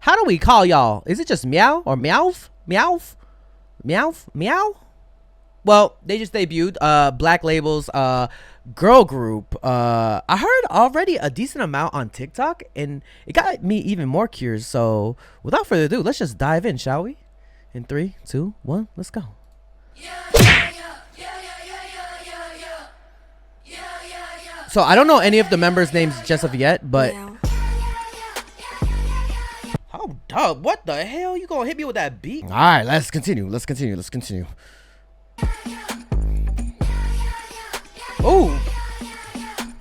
How do we call y'all? Is it just Meow or Meowv? Meowv? Meowv? Meow? Well, they just debuted Black Label's girl group. I heard already a decent amount on TikTok, and it got me even more curious. So without further ado, let's just dive in, shall we? In 3, 2, 1, let's go. So I don't know any of the members' names just of yet, but hold up, what the hell? You gonna hit me with that beat? All right, let's continue. Let's continue. Let's continue. Ooh,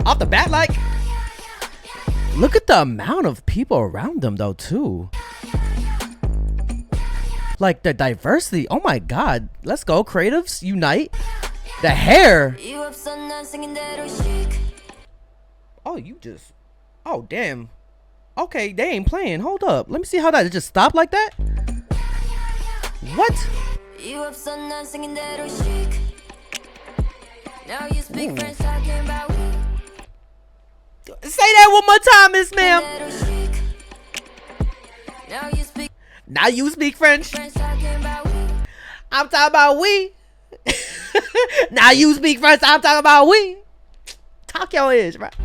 off the bat, like, look at the amount of people around them though too. Like the diversity. Oh my god, let's go, creatives unite. The hair. Oh, you just, oh damn. Okay, they ain't playing. Hold up, let me see how that just stopped like that. What? Now you speak French talking about we. Say that one more time, Miss Ma'am. Now you speak French. I'm talking about we. Now you speak French. I'm talking about we. Talk your ish, right?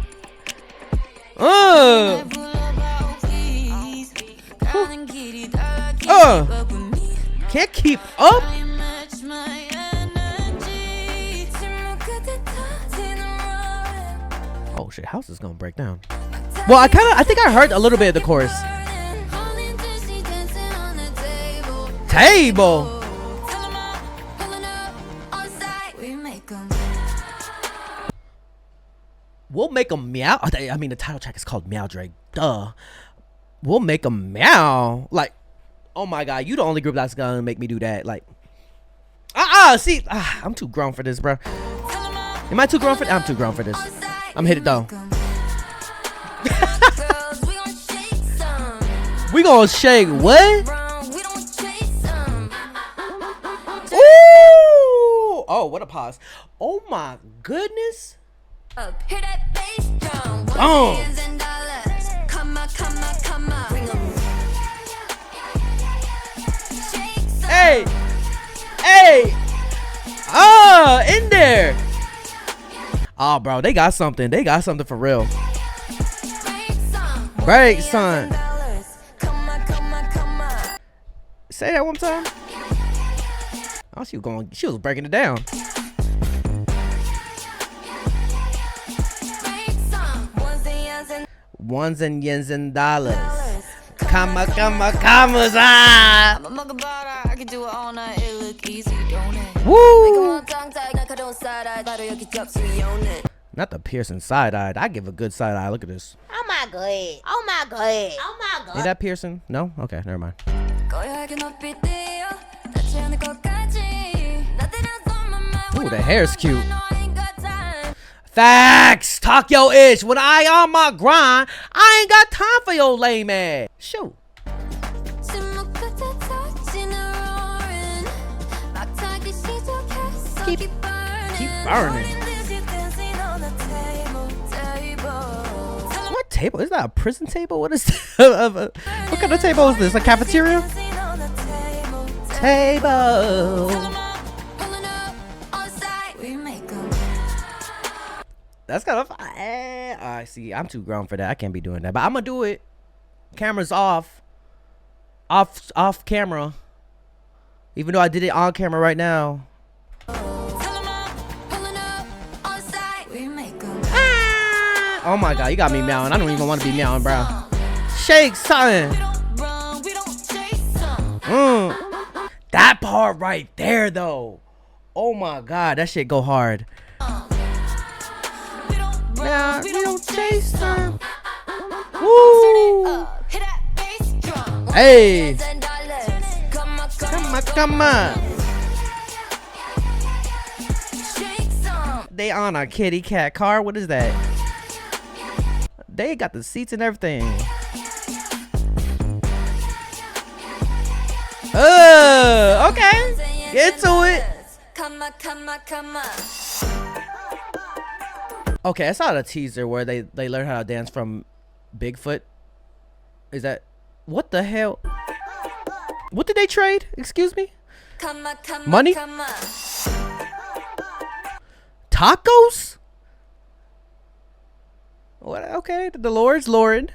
Can't keep up. Oh shit, house is gonna break down. Well, I think I heard a little bit of the chorus. Table. We'll make them meow. I mean, the title track is called Meow Drake. Duh. We'll make them meow. Like, oh my god, you the only group that's gonna make me do that. Like, see, I'm too grown for this, bro. Am I too grown for this? I'm too grown for this. I'm hit it though. We gonna shake what? Ooh! Oh, what a pause. Oh my goodness. Oh. Hey. Hey. In there. Oh, bro, they got something. They got something for real. Break, son. Say that one time. Oh, she was breaking it down. Ones and yens and dollars. Commas. I can do it all night. It look easy, don't it? Woo! Not the piercing side-eyed. I give a good side-eye. Look at this. Oh my god. Oh my god. Oh my god. Ain't that piercing? No? Okay, never mind. Ooh, the hair's cute. Facts! Talk your ish. When I on my grind, I ain't got time for your lame ass. Shoot. Keep burning. What table? Is that a prison table? What is that? What kind of table is this? A cafeteria? Table. That's kind of fun. I see. I'm too grown for that. I can't be doing that. But I'm gonna do it. Camera's off. Off camera. Even though I did it on camera right now. Oh my god, you got me meowing. I don't even want to be meowing, bro. Shake something. That part right there, though. Oh my god, that shit go hard. Now we don't chase them. Woo! Hey! Come on! They on a kitty cat car. What is that? They got the seats and everything. Okay. Get to it. Okay, I saw the teaser where they learn how to dance from Bigfoot. Is that What the hell? What did they trade? Excuse me? Money? Tacos? What? Okay, the Lord's Lord.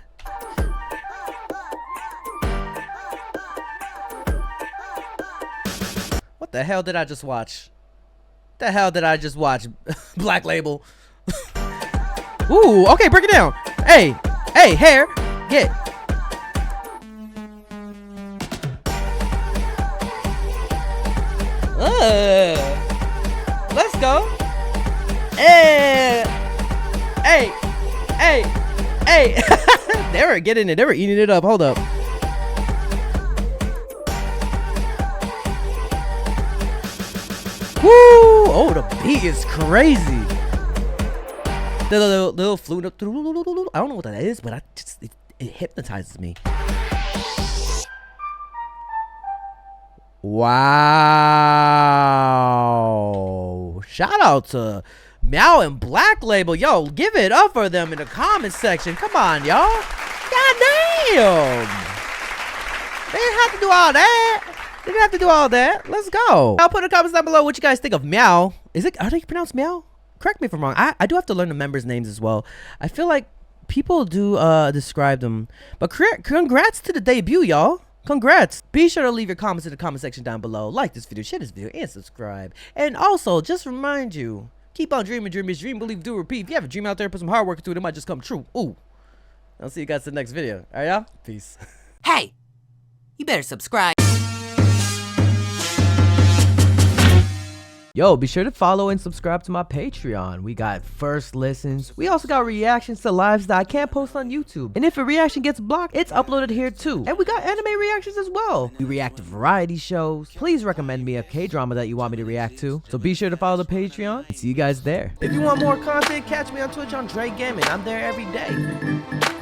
What the hell did I just watch? The hell did I just watch? Black Label. Ooh, okay, break it down. Hey, hey, hair, get. Let's go. Hey, hey, hey, hey. They were getting it. They were eating it up. Hold up. Woo! Oh, the beat is crazy. The little flute. I don't know what that is, but it hypnotizes me. Wow! Shout out to Meow and Black Label. Yo, give it up for them in the comment section. Come on, y'all. God damn! They didn't have to do all that. They didn't have to do all that. Let's go. I'll put in the comments down below what you guys think of Meow. Are they pronounced Meow? Correct me if I'm wrong. I do have to learn the members' names as well. I feel like people do describe them. But congrats to the debut, y'all. Congrats. Be sure to leave your comments in the comment section down below. Like this video, share this video, and subscribe. And also, just remind you, keep on dreaming, dreamers, dream, believe, do, repeat. If you have a dream out there, put some hard work into it, it might just come true. Ooh. I'll see you guys in the next video. All right, y'all? Peace. Hey, you better subscribe. Yo, be sure to follow and subscribe to my Patreon. We got first listens. We also got reactions to lives that I can't post on YouTube. And if a reaction gets blocked, it's uploaded here too. And we got anime reactions as well. We react to variety shows. Please recommend me a K-drama that you want me to react to. So be sure to follow the Patreon. See you guys there. If you want more content, catch me on Twitch on Jrekml. I'm there every day.